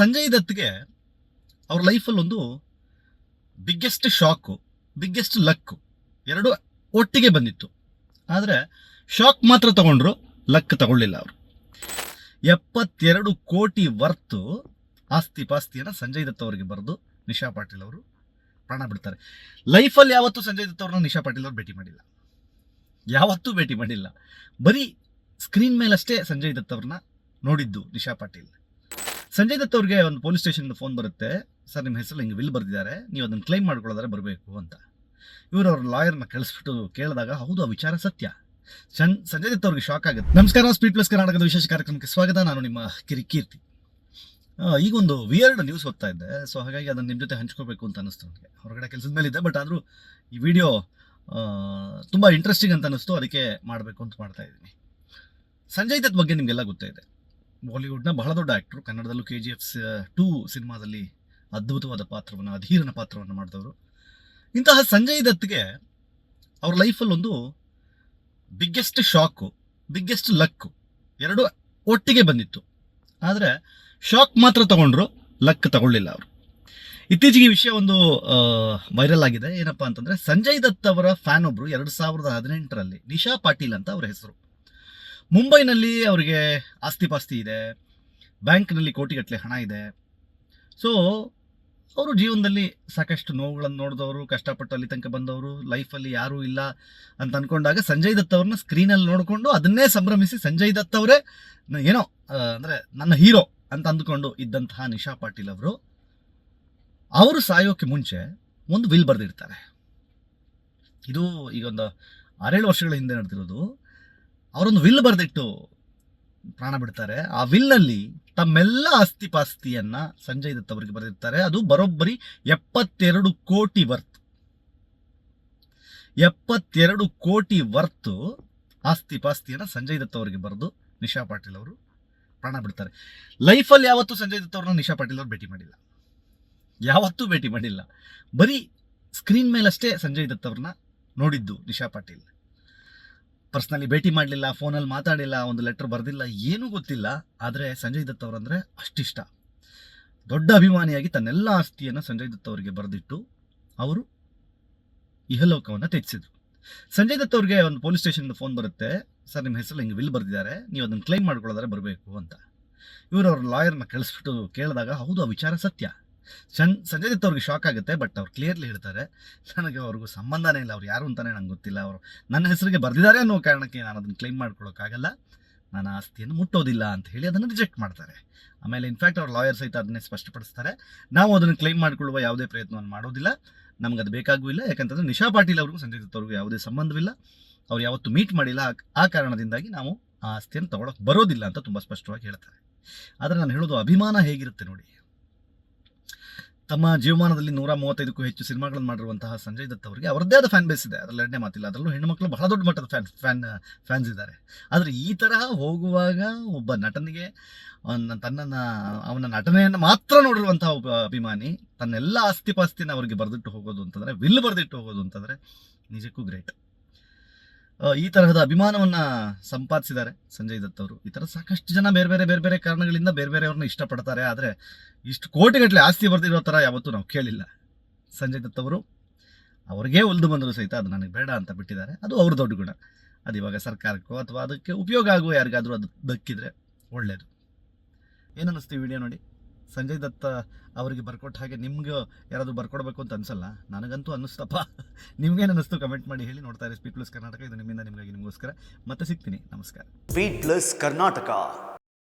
ಸಂಜಯ್ ದತ್ಗೆ ಅವ್ರ ಲೈಫಲ್ಲಿ ಒಂದು ಬಿಗ್ಗೆಸ್ಟ್ ಶಾಕು, ಬಿಗ್ಗೆಸ್ಟ್ ಲಕ್ಕು ಎರಡು ಒಟ್ಟಿಗೆ ಬಂದಿತ್ತು. ಆದರೆ ಶಾಕ್ ಮಾತ್ರ ತಗೊಂಡ್ರು, ಲಕ್ ತಗೊಳ್ಳಿಲ್ಲ ಅವರು. 72 ಕೋಟಿ ವರ್ತು ಆಸ್ತಿ ಪಾಸ್ತಿಯನ್ನು ಸಂಜಯ್ ದತ್ ಅವರಿಗೆ ಬರೆದು ನಿಶಾ ಪಾಟೀಲ್ ಅವರು ಪ್ರಾಣ ಬಿಡ್ತಾರೆ. ಲೈಫಲ್ಲಿ ಯಾವತ್ತೂ ಸಂಜಯ್ ದತ್ ಅವ್ರನ್ನ ನಿಶಾ ಪಾಟೀಲ್ ಅವರು ಭೇಟಿ ಮಾಡಿಲ್ಲ, ಯಾವತ್ತೂ ಭೇಟಿ ಮಾಡಿಲ್ಲ. ಬರೀ ಸ್ಕ್ರೀನ್ ಮೇಲಷ್ಟೇ ಸಂಜಯ್ ದತ್ ಅವ್ರನ್ನ ನೋಡಿದ್ದು ನಿಶಾ ಪಾಟೀಲ್. ಸಂಜಯ್ ದತ್ ಅವ್ರಿಗೆ ಒಂದು ಪೊಲೀಸ್ ಸ್ಟೇಷನ್ಗೆ ಫೋನ್ ಬರುತ್ತೆ, ಸರ್ ನಿಮ್ಮ ಹೆಸರು ಹಿಂಗೆ ವಿಲ್ ಬರೆದಿದ್ದಾರೆ, ನೀವು ಅದನ್ನು ಕ್ಲೈಮ್ ಮಾಡ್ಕೊಳ್ಳೋದಾರೆ ಬರಬೇಕು ಅಂತ. ಇವರು ಅವ್ರ ಲಾಯರ್ನ ಕಳಿಸ್ಬಿಟ್ಟು ಕೇಳಿದಾಗ ಹೌದು ಆ ವಿಚಾರ ಸತ್ಯ. ಸಂಜಯ್ ದತ್ ಅವ್ರಿಗೆ ಶಾಕ್ ಆಗುತ್ತೆ. ನಮಸ್ಕಾರ, ಸ್ಪೀಡ್ ಪ್ಲಸ್ ಕರ್ನಾಟಕದ ವಿಶೇಷ ಕಾರ್ಯಕ್ರಮಕ್ಕೆ ಸ್ವಾಗತ. ನಾನು ನಿಮ್ಮ ಕೀರ್ತಿ. ಈಗ ಒಂದು ವಿಯರ್ಡ್ ನ್ಯೂಸ್ ಓದ್ತಾ ಇದ್ದೆ, ಸೊ ಹಾಗಾಗಿ ಅದನ್ನು ನಿಮ್ಮ ಜೊತೆ ಹಂಚ್ಕೋಬೇಕು ಅಂತ ಅನ್ನಿಸ್ತು ನನಗೆ. ಹೊರಗಡೆ ಕೆಲಸದ ಮೇಲೆ ಇದ್ದೆ, ಬಟ್ ಆದರೂ ಈ ವಿಡಿಯೋ ತುಂಬ ಇಂಟ್ರೆಸ್ಟಿಂಗ್ ಅಂತ ಅನ್ನಿಸ್ತು, ಅದಕ್ಕೆ ಮಾಡಬೇಕು ಅಂತ ಮಾಡ್ತಾ ಇದ್ದೀನಿ. ಸಂಜಯ್ ದತ್ ಬಗ್ಗೆ ನಿಮಗೆಲ್ಲ ಗೊತ್ತೇ ಇದೆ. ಬಾಲಿವುಡ್ನ ಬಹಳ ದೊಡ್ಡ ಆ್ಯಕ್ಟ್ರು, ಕನ್ನಡದಲ್ಲೂ KGF 2 ಸಿನಿಮಾದಲ್ಲಿ ಅದ್ಭುತವಾದ ಪಾತ್ರವನ್ನು, ಅಧೀರನ ಪಾತ್ರವನ್ನು ಮಾಡಿದವರು. ಇಂತಹ ಸಂಜಯ್ ದತ್ಗೆ ಅವ್ರ ಲೈಫಲ್ಲಿ ಒಂದು ಬಿಗ್ಗೆಸ್ಟ್ ಶಾಕು, ಬಿಗ್ಗೆಸ್ಟ್ ಲಕ್ಕು ಎರಡು ಒಟ್ಟಿಗೆ ಬಂದಿತ್ತು. ಆದರೆ ಶಾಕ್ ಮಾತ್ರ ತಗೊಂಡ್ರು, ಲಕ್ ತಗೊಳ್ಳಿಲ್ಲ ಅವರು. ಇತ್ತೀಚೆಗೆ ವಿಷಯ ಒಂದು ವೈರಲ್ ಆಗಿದೆ. ಏನಪ್ಪ ಅಂತಂದರೆ, ಸಂಜಯ್ ದತ್ ಅವರ ಫ್ಯಾನ್ ಒಬ್ಬರು 2018ರಲ್ಲಿ ನಿಶಾ ಪಾಟೀಲ್ ಅಂತ ಅವರ ಹೆಸರು. ಮುಂಬೈನಲ್ಲಿ ಅವರಿಗೆ ಆಸ್ತಿ ಪಾಸ್ತಿ ಇದೆ, ಬ್ಯಾಂಕ್ನಲ್ಲಿ ಕೋಟಿಗಟ್ಟಲೆ ಹಣ ಇದೆ. ಸೊ ಅವರು ಜೀವನದಲ್ಲಿ ಸಾಕಷ್ಟು ನೋವುಗಳನ್ನು ನೋಡಿದವರು, ಕಷ್ಟಪಟ್ಟು ಅಲ್ಲಿ ತನಕ ಬಂದವರು, ಲೈಫಲ್ಲಿ ಯಾರೂ ಇಲ್ಲ ಅಂತ ಅಂದ್ಕೊಂಡಾಗ ಸಂಜಯ್ ದತ್ ಅವ್ರನ್ನ ಸ್ಕ್ರೀನಲ್ಲಿ ನೋಡಿಕೊಂಡು ಅದನ್ನೇ ಸಂಭ್ರಮಿಸಿ ಸಂಜಯ್ ದತ್ ಅವರೇ ಏನೋ ಅಂದರೆ ನನ್ನ ಹೀರೋ ಅಂತ ಅಂದ್ಕೊಂಡು ಇದ್ದಂತಹ ನಿಶಾ ಪಾಟೀಲ್ ಅವರು ಸಾಯೋಕ್ಕೆ ಮುಂಚೆ ಒಂದು ವಿಲ್ ಬರೆದಿರ್ತಾರೆ. ಇದು ಈಗ ಒಂದು 6-7 ವರ್ಷಗಳ ಹಿಂದೆ ನಡೆದಿರೋದು. ಅವರೊಂದು ವಿಲ್ ಬರೆದಿಟ್ಟು ಪ್ರಾಣ ಬಿಡ್ತಾರೆ. ಆ ವಿಲ್ನಲ್ಲಿ ತಮ್ಮೆಲ್ಲ ಆಸ್ತಿ ಪಾಸ್ತಿಯನ್ನ ಸಂಜಯ್ ದತ್ ಅವರಿಗೆ ಬರೆದಿರ್ತಾರೆ. ಅದು ಬರೋಬ್ಬರಿ 72 ಕೋಟಿ ವರ್ತ್. 72 ಕೋಟಿ ವರ್ತು ಆಸ್ತಿ ಪಾಸ್ತಿಯನ್ನ ಸಂಜಯ್ ದತ್ ಅವರಿಗೆ ಬರೆದು ನಿಶಾ ಪಾಟೀಲ್ ಅವರು ಪ್ರಾಣ ಬಿಡ್ತಾರೆ. ಲೈಫಲ್ಲಿ ಯಾವತ್ತೂ ಸಂಜಯ್ ದತ್ ಅವ್ರನ್ನ ನಿಶಾ ಪಾಟೀಲ್ ಅವರು ಭೇಟಿ ಮಾಡಿಲ್ಲ, ಯಾವತ್ತೂ ಭೇಟಿ ಮಾಡಿಲ್ಲ. ಬರೀ ಸ್ಕ್ರೀನ್ ಮೇಲಷ್ಟೇ ಸಂಜಯ್ ದತ್ ಅವ್ರನ್ನ ನೋಡಿದ್ದು ನಿಶಾ ಪಾಟೀಲ್. ಪರ್ಸ್ನಲಿ ಭೇಟಿ ಮಾಡಲಿಲ್ಲ, ಫೋನಲ್ಲಿ ಮಾತಾಡಿಲ್ಲ, ಒಂದು ಲೆಟರ್ ಬರೆದಿಲ್ಲ, ಏನೂ ಗೊತ್ತಿಲ್ಲ. ಆದರೆ ಸಂಜಯ್ ದತ್ ಅವರಂದರೆ ಅಷ್ಟಿಷ್ಟ. ದೊಡ್ಡ ಅಭಿಮಾನಿಯಾಗಿ ತನ್ನೆಲ್ಲ ಆಸ್ತಿಯನ್ನು ಸಂಜಯ್ ದತ್ ಅವರಿಗೆ ಬರೆದಿಟ್ಟು ಅವರು ಇಹಲೋಕವನ್ನು ತ್ಯಜಿಸಿದ್ರು. ಸಂಜಯ್ ದತ್ ಅವ್ರಿಗೆ ಒಂದು ಪೊಲೀಸ್ ಸ್ಟೇಷನ್ಗೆ ಫೋನ್ ಬರುತ್ತೆ, ಸರ್ ನಿಮ್ಮ ಹೆಸರು ಹಿಂಗೆ ವಿಲ್ ಬರೆದಿದ್ದಾರೆ, ನೀವು ಅದನ್ನು ಕ್ಲೈಮ್ ಮಾಡ್ಕೊಳ್ಳೋದಾರೆ ಬರಬೇಕು ಅಂತ. ಇವರು ಅವ್ರ ಲಾಯರ್ನ ಕಳಿಸ್ಬಿಟ್ಟು ಕೇಳಿದಾಗ ಹೌದು ಆ ವಿಚಾರ ಸತ್ಯ. ಸಂಜಯ್ ದತ್ ಅವ್ರಿಗೆ ಶಾಕ್ ಆಗುತ್ತೆ, ಬಟ್ ಅವ್ರು ಕ್ಲಿಯರ್ಲಿ ಹೇಳ್ತಾರೆ, ನನಗೆ ಅವ್ರಿಗೂ ಸಂಬಂಧನೇ ಇಲ್ಲ, ಅವ್ರು ಯಾರು ಅಂತಲೇ ನಂಗೆ ಗೊತ್ತಿಲ್ಲ, ಅವರು ನನ್ನ ಹೆಸರಿಗೆ ಬರೆದಿದ್ದಾರೆ ಅನ್ನೋ ಕಾರಣಕ್ಕೆ ನಾನು ಅದನ್ನು ಕ್ಲೈಮ್ ಮಾಡ್ಕೊಳ್ಳೋಕ್ಕಾಗಲ್ಲ, ನಾನು ಆಸ್ತಿಯನ್ನು ಮುಟ್ಟೋದಿಲ್ಲ ಅಂತ ಹೇಳಿ ಅದನ್ನು ರಿಜೆಕ್ಟ್ ಮಾಡ್ತಾರೆ. ಆಮೇಲೆ ಇನ್ಫ್ಯಾಕ್ಟ್ ಅವ್ರ ಲಾಯರ್ ಸಹಿತ ಅದನ್ನೇ ಸ್ಪಷ್ಟಪಡಿಸ್ತಾರೆ, ನಾವು ಅದನ್ನು ಕ್ಲೈಮ್ ಮಾಡಿಕೊಳ್ಳುವ ಯಾವುದೇ ಪ್ರಯತ್ನವನ್ನು ಮಾಡೋದಿಲ್ಲ, ನಮ್ಗೆ ಅದು ಬೇಕಾಗೂ ಇಲ್ಲ. ಯಾಕಂತಂದರೆ ನಿಶಾ ಪಾಟೀಲ್ ಅವ್ರಿಗೂ ಸಂಜಯ್ ದತ್ ಅವ್ರಿಗೂ ಯಾವುದೇ ಸಂಬಂಧವಿಲ್ಲ, ಅವ್ರು ಯಾವತ್ತೂ ಮೀಟ್ ಮಾಡಿಲ್ಲ. ಆ ಕಾರಣದಿಂದಾಗಿ ನಾವು ಆ ಆಸ್ತಿಯನ್ನು ತಗೊಳಕ್ಕೆ ಬರೋದಿಲ್ಲ ಅಂತ ತುಂಬ ಸ್ಪಷ್ಟವಾಗಿ ಹೇಳ್ತಾರೆ. ಆದರೆ ನಾನು ಹೇಳೋದು ಅಭಿಮಾನ ಹೇಗಿರುತ್ತೆ ನೋಡಿ. ತಮ್ಮ ಜೀವಮಾನದಲ್ಲಿ 135ಕ್ಕೂ ಹೆಚ್ಚು ಸಿನಿಮಾಗಳನ್ನು ಮಾಡಿರುವಂತಹ ಸಂಜಯ್ ದತ್ ಅವರಿಗೆ ಅವರದ್ದೇ ಆದ ಫ್ಯಾನ್ ಬೇಸ್ ಇದೆ, ಅದರಲ್ಲಿ ಎರಡನೇ ಮಾತಿಲ್ಲ. ಅದರಲ್ಲೂ ಹೆಣ್ಣುಮಕ್ಕಳು ಬಹಳ ದೊಡ್ಡ ಮಟ್ಟದ ಫ್ಯಾನ್ಸ್ ಇದ್ದಾರೆ. ಆದರೆ ಈ ತರಹ ಹೋಗುವಾಗ ಒಬ್ಬ ನಟನಿಗೆ ಅವನ ನಟನೆಯನ್ನು ಮಾತ್ರ ನೋಡಿರುವಂತಹ ಒಬ್ಬ ಅಭಿಮಾನಿ ತನ್ನೆಲ್ಲ ಆಸ್ತಿ ಪಾಸ್ತಿನ ಅವರಿಗೆ ಬರೆದಿಟ್ಟು ಹೋಗೋದು ಅಂತಂದರೆ, ವಿಲ್ ಬರೆದಿಟ್ಟು ಹೋಗೋದು ಅಂತಂದರೆ ನಿಜಕ್ಕೂ ಗ್ರೇಟ್. ಈ ತರಹದ ಅಭಿಮಾನವನ್ನು ಸಂಪಾದಿಸಿದ್ದಾರೆ ಸಂಜಯ್ ದತ್ ಅವರು. ಈ ಥರ ಸಾಕಷ್ಟು ಜನ ಬೇರೆ ಬೇರೆ ಕಾರಣಗಳಿಂದ ಬೇರೆಯವ್ರನ್ನ ಇಷ್ಟಪಡ್ತಾರೆ. ಆದರೆ ಇಷ್ಟು ಕೋಟಿಗಟ್ಟಲೆ ಆಸ್ತಿ ಬರೆದಿರೋ ಥರ ಯಾವತ್ತೂ ನಾವು ಕೇಳಿಲ್ಲ. ಸಂಜಯ್ ದತ್ ಅವರು ಅವ್ರಿಗೆ ಒಲ್ದು ಬಂದರೂ ಸಹಿತ ಅದು ನನಗೆ ಬೇಡ ಅಂತ ಬಿಟ್ಟಿದ್ದಾರೆ. ಅದು ಅವ್ರ ದೊಡ್ಡ ಗುಣ. ಅದು ಇವಾಗ ಸರ್ಕಾರಕ್ಕೋ ಅಥವಾ ಅದಕ್ಕೆ ಉಪಯೋಗ ಆಗುವ ಯಾರಿಗಾದರೂ ಅದು ದಕ್ಕಿದ್ರೆ ಒಳ್ಳೆಯದು. ಏನನ್ನಿಸ್ತು ಈ ವಿಡಿಯೋ ನೋಡಿ? ಸಂಜಯ್ ದತ್ತ ಅವರಿಗೆ ಬರ್ಕೊಟ್ಟ ಹಾಗೆ ನಿಮ್ಗೆ ಯಾರಾದರೂ ಬರ್ಕೊಡ್ಬೇಕು ಅಂತ ಅನ್ಸಲ್ಲ, ನನಗಂತೂ ಅನ್ನಿಸ್ತಪ್ಪ. ನಿಮ್ಗೇನು ಅನ್ನಿಸ್ತು ಕಮೆಂಟ್ ಮಾಡಿ ಹೇಳಿ. ನೋಡ್ತಾ ಇರಿ ಸ್ಪೀಡ್ ಪ್ಲಸ್ ಕರ್ನಾಟಕ. ಇದು ನಿಮ್ಮಿಂದ ನಿಮಗಾಗಿ, ನಿಮಗೋಸ್ಕರ. ಮತ್ತೆ ಸಿಗ್ತೀನಿ. ನಮಸ್ಕಾರ. Speed plus Karnataka.